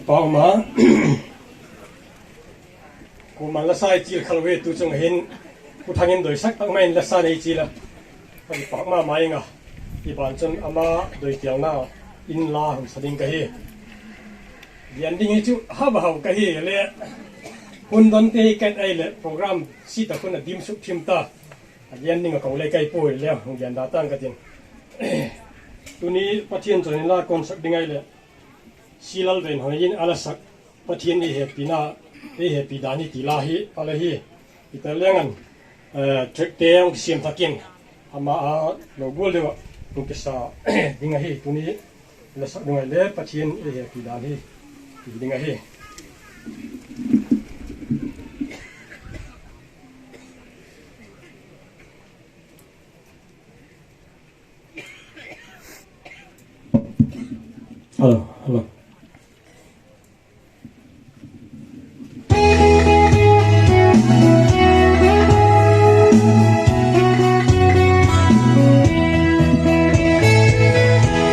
bao mà cô mà là sai chỉ khăn về tu trong hình cô thằng em đổi sắc tăng men là sai này chỉ là phải bao mà mai ngà thì bản chân ama đổi tiếng nào in la không sao đình cái hiện đình chú hấp hậu cái lệคุณตอนที่แกไอเล่โปรแกรมสิตาคุณดิมสุพิมตายันนี่ก็คงเลยไกลป่วยแล้วยันดาตั้งกันจริงตัวนี้ประเทศตัวนี้ละคนสักดิ่งไอเล่สิลัลเป็นหอยยินอะไรสักประเทศนี้เหตุปีน่าเหตุปีดานี่ตีลาฮีอะไรฮีอีแต่เรื่องนั้นเทคเตียงเสียมตะกินอามาโลโก้เลยวะนุกิสาดิ่งไอฮีตัวนี้ละสักดิ่งไอเล่ประเทศเหตุปีดานี่ดิ่งไอฮีHello, hello.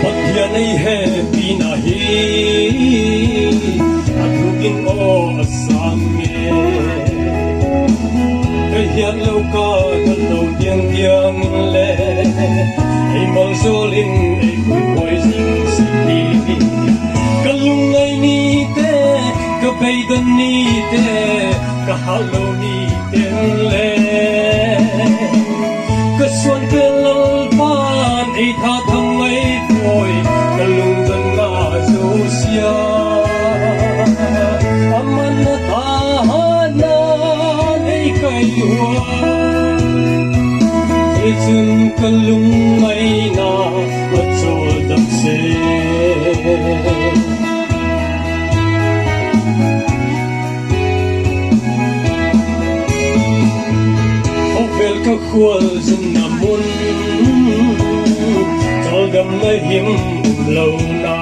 Patya nay hai pina hi, atugin o asange. Kaya lau ka nalaw diyang diyang le, ay malsolin ay kuy sing sing. Kalungay ni te, kabaidan ni te, kahalo ni te le. Kaswan kalalpan ay tatangay ko'y kalunggan na sosya. Aman na tahanan ay kayuan, itun kalungay na at soldakse. Ovel ka khual zin namun Talgam na him lâu na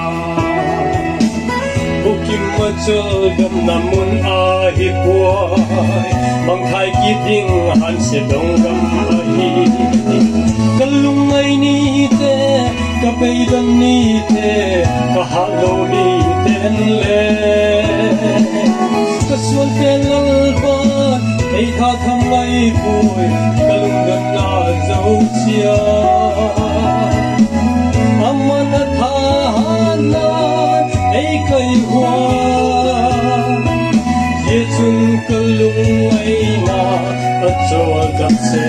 Bukim ma talgam namun ahi puay Mang thai kiting han se donggam ahi Kalungay ni te, kabaidan ni te, kahalo ni ten le Kaswan kelalban ay tathamay puy kalunggan na zau siya Aman at tahanan ay kayuan Yetun kalungay na at sawagakse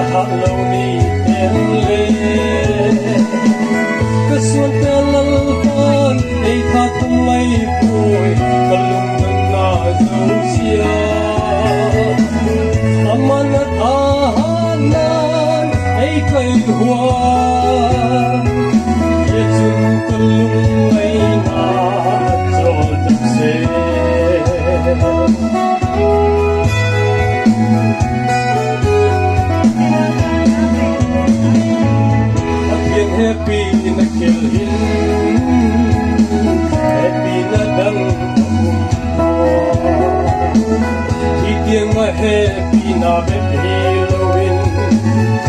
kahalo ni tenle Kaswan kalalpan ay tathamay puy kalunggan na zau siya Aman at tahanan ay kayuan Yetun kalungay na at soldakse Happy na kilhin Happy na dang Higyan nga happy na bebilawin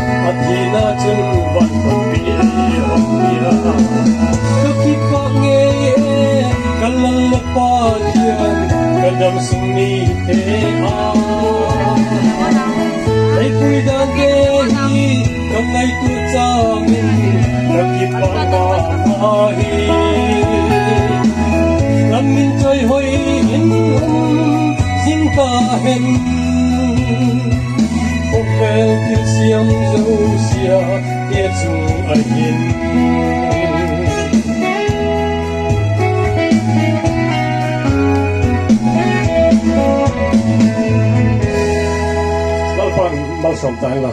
At hinatun van pagpilihang niya Kakipangye kalalapad yan Kadam sumite Ay kuidang gehi Kamay tutsamin Nakipamamahi Namin choy hoy Singkahen Opel til siyam zau siya Tietsung ayin pan mal som tan la